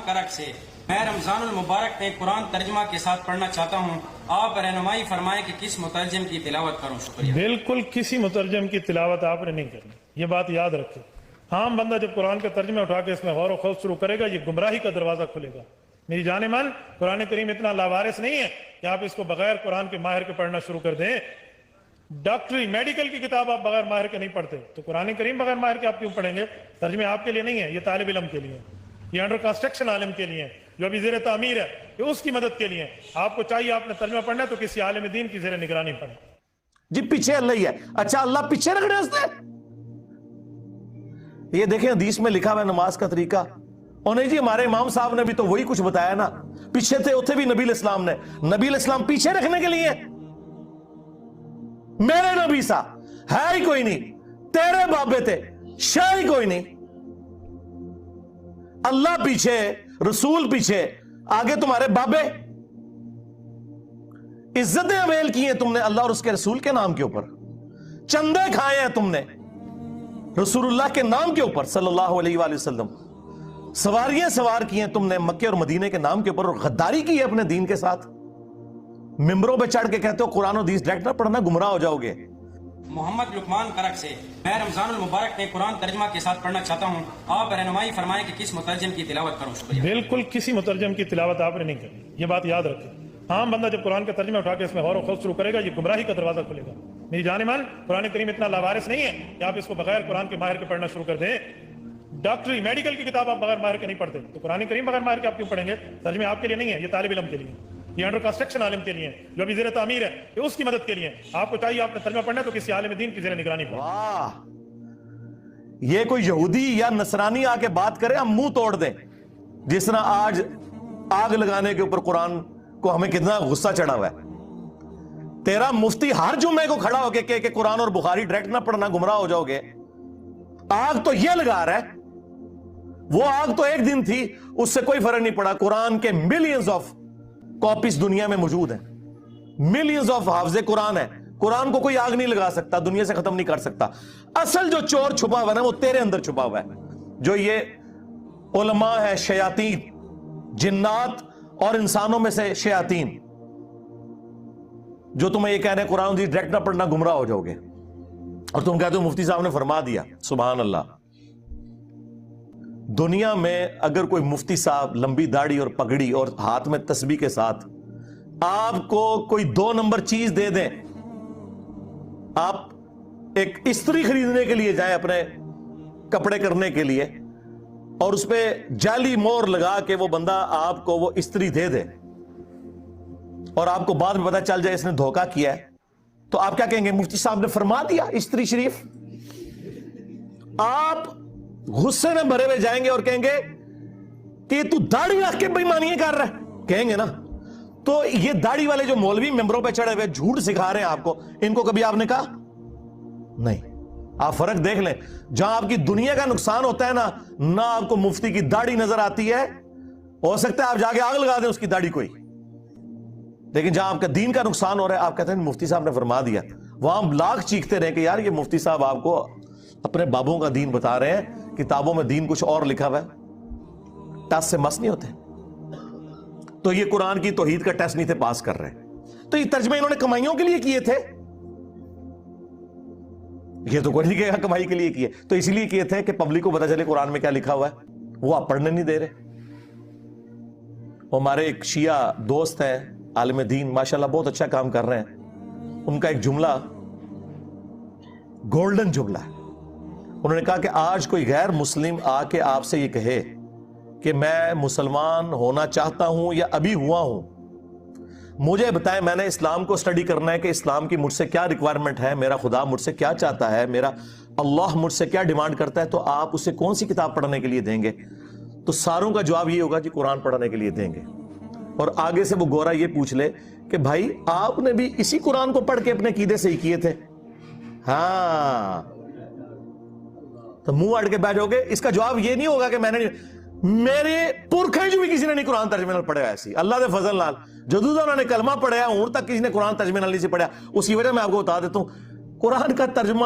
کرک سے میں رمضان المبارک میں قرآن ترجمہ کے ساتھ پڑھنا چاہتا ہوں، آپ رہنمائی فرمائیں کہ کس مترجم کی تلاوت کروں؟ شکریہ۔ بالکل کسی مترجم کی تلاوت آپ نے نہیں کرنی، یہ بات یاد رکھیں۔ عام بندہ جب قرآن کا ترجمہ اٹھا کے اس میں غور و خوض شروع کرے گا، یہ گمراہی کا دروازہ کھلے گا۔ میری جان من، قرآن کریم اتنا لاوارث نہیں ہے کہ آپ اس کو بغیر قرآن کے ماہر کے پڑھنا شروع کر دیں۔ ڈاکٹری میڈیکل کی کتاب آپ بغیر ماہر کے نہیں پڑھتے، تو قرآن کریم بغیر ماہر کے آپ کیوں پڑھیں گے؟ ترجمے آپ کے لیے نہیں ہے، یہ طالب علم کے لیے، یہ انڈر کنسٹرکشن عالم کے لیے، جو ابھی زیر تعمیر ہے، یہ اس کی مدد کے لیے۔ آپ کو چاہیے آپ نے ترجمہ پڑھنا ہے تو کسی عالم دین کی زیر نگرانی پڑھیں۔ جی پیچھے اللہ ہی ہے، اچھا اللہ پیچھے رکھ رہے ہیں؟ یہ دیکھیں حدیث میں لکھا ہوا ہے نماز کا طریقہ، اور نہیں جی ہمارے امام صاحب نے بھی تو وہی کچھ بتایا نا، پیچھے تھے اتھے بھی نبی علیہ السلام نے، نبی علیہ السلام پیچھے رکھنے کے لیے؟ میرے نبی سا ہے ہی کوئی نہیں، تیرے بابے تھے شاہ ہی کوئی نہیں، اللہ پیچھے، رسول پیچھے، آگے تمہارے بابے۔ عزتیں اویل کی ہیں تم نے اللہ اور اس کے رسول کے نام کے اوپر، چندے کھائے ہیں تم نے رسول اللہ کے نام کے اوپر صلی اللہ علیہ وآلہ وسلم، سواریاں سوار کی ہیں تم نے مکے اور مدینے کے نام کے اوپر، اور غداری کی ہے اپنے دین کے ساتھ۔ ممبروں پہ چڑھ کے کہتے ہو قرآن و حدیث ڈائریکٹ نہ پڑھنا، گمراہ ہو جاؤ گے۔ محمد لقمان کرک سے میں رمضان المبارک میں قرآن ترجمہ کے ساتھ پڑھنا چاہتا ہوں، آپ رہنمائی فرمائیں کہ کس مترجم کی تلاوت کروں؟ شکریہ۔ بالکل کسی مترجم کی تلاوت آپ نے نہیں کرنی، یہ بات یاد رکھیں۔ عام بندہ جب قرآن کا ترجمہ اٹھا کے اس میں غور و خوض شروع کرے گا، یہ گمراہی کا دروازہ کھلے گا۔ میری جان من، قرآن کریم اتنا لاوارث نہیں ہے کہ آپ اس کو بغیر قرآن کے ماہر کے پڑھنا شروع کر دیں۔ ڈاکٹری میڈیکل کی کتاب آپ بغیر ماہر کے نہیں پڑھتے، تو قرآن کریم بغیر ماہر کے آپ کیوں پڑھیں گے؟ ترجمے آپ کے لیے نہیں ہے، یہ طالب علم کے لیے، یہ انڈر کنسٹرکشن عالم کے لیے، جو ابھی زیر تعمیر ہے، یہ اس کی مدد کے لیے۔ آپ کو چاہیے آپ نے ترجمہ پڑھنا ہے تو کسی عالم دین کی زیر نگرانی پڑھیں۔ واہ، یہ کوئی یہودی یا نصرانی آ کے بات کرے ہم منہ توڑ دیں، جس طرح آج آگ لگانے کے اوپر قرآن کو ہمیں کتنا غصہ چڑھا ہوا ہے۔ تیرا مفتی ہر جمعے کو کھڑا ہو کے کہ قرآن اور بخاری ڈائریکٹ نہ پڑھنا، گمراہ ہو جاؤ گے۔ آگ تو یہ لگا رہا ہے، وہ آگ تو ایک دن تھی، اس سے کوئی فرق نہیں پڑا۔ قرآن کے ملینز آف کاپیز دنیا میں موجود ہیں، ملینز آف حافظ قرآن ہے، قرآن کو کوئی آگ نہیں لگا سکتا، دنیا سے ختم نہیں کر سکتا۔ اصل جو چور چھپا ہوا ہے نا، وہ تیرے اندر چھپا ہوا ہے، جو یہ علماء ہے، شیاطین، جنات اور انسانوں میں سے شیاطین، جو تمہیں یہ کہنے قرآن دی ڈائریکٹ نہ پڑھنا، گمراہ ہو جاؤ گے۔ اور تم کہتے ہو مفتی صاحب نے فرما دیا، سبحان اللہ۔ دنیا میں اگر کوئی مفتی صاحب لمبی داڑھی اور پگڑی اور ہاتھ میں تسبیح کے ساتھ آپ کو کوئی 2 نمبر چیز دے دیں، آپ ایک استری خریدنے کے لیے جائیں اپنے کپڑے کرنے کے لیے، اور اس پہ جعلی مور لگا کے وہ بندہ آپ کو وہ استری دے دے، اور آپ کو بعد میں پتا چل جائے اس نے دھوکہ کیا ہے، تو آپ کیا کہیں گے؟ مفتی صاحب نے فرما دیا استری شریف۔ آپ غصے میں بھرے ہوئے جائیں گے اور کہیں گے کہ تو داڑھی رکھ کے بےایمانیاں کر رہا ہے، کہیں گے نا۔ تو یہ داڑھی والے جو مولوی ممبروں پہ چڑھے ہوئے جھوٹ سکھا رہے ہیں آپ کو، ان کو کبھی آپ نے کہا نہیں؟ آپ فرق دیکھ لیں، جہاں آپ کی دنیا کا نقصان ہوتا ہے نا، نہ آپ کو مفتی کی داڑھی نظر آتی ہے، ہو سکتا ہے آپ جا کے آگ لگا دیں اس کی داڑھی کوئی، لیکن جہاں آپ کا دین کا نقصان ہو رہا ہے، آپ کہتے ہیں مفتی صاحب نے فرما دیا، وہاں ہم لاکھ چیختے رہے کہ یار یہ مفتی صاحب آپ کو اپنے بابوں کا دین بتا رہے ہیں، کتابوں میں دین کچھ اور لکھا ہوا ہے، ٹس سے مس نہیں ہوتے۔ تو یہ قرآن کی توحید کا ٹیسٹ نہیں تھے پاس کر رہے، تو یہ ترجمے انہوں نے کمائیوں کے لیے کیے تھے، یہ تو کوئی نہیں کہا کمائی کے لیے کیے، تو اسی لیے کیے تھے کہ پبلک کو پتا چلے قرآن میں کیا لکھا ہوا ہے، وہ آپ پڑھنے نہیں دے رہے۔ ہمارے ایک شیعہ دوست ہیں عالم دین، ماشاءاللہ بہت اچھا کام کر رہے ہیں، ان کا ایک جملہ گولڈن جملہ ہے، انہوں نے کہا کہ آج کوئی غیر مسلم آ کے آپ سے یہ کہے کہ میں مسلمان ہونا چاہتا ہوں یا ابھی ہوا ہوں، مجھے بتائیں میں نے اسلام کو سٹڈی کرنا ہے کہ اسلام کی مجھ سے کیا ریکوائرمنٹ ہے، میرا خدا مجھ سے کیا چاہتا ہے، میرا اللہ مجھ سے کیا ڈیمانڈ کرتا ہے، تو آپ اسے کون سی کتاب پڑھنے کے لیے دیں گے؟ تو ساروں کا جواب یہ ہوگا جی قرآن پڑھنے کے لیے دیں گے۔ اور آگے سے وہ گورا یہ پوچھ لے کہ بھائی آپ نے بھی اسی قرآن کو پڑھ کے اپنے عقیدے صحیح کیے تھے؟ ہاں، تو منہ اڑ کے بیٹھ جاؤ گے۔ اس کا جواب یہ نہیں ہوگا کہ میں نے، میرے پرکھے جو بھی کسی نے نہیں قرآن ترجمے نال پڑھا ایسی، اللہ دے فضل نال جدوں انہوں نے کلمہ پڑھا ہوں تک کسی نے قرآن ترجمے نال نہیں سے پڑھا۔ اس کی وجہ میں آپ کو بتا دیتا ہوں، قرآن کا ترجمہ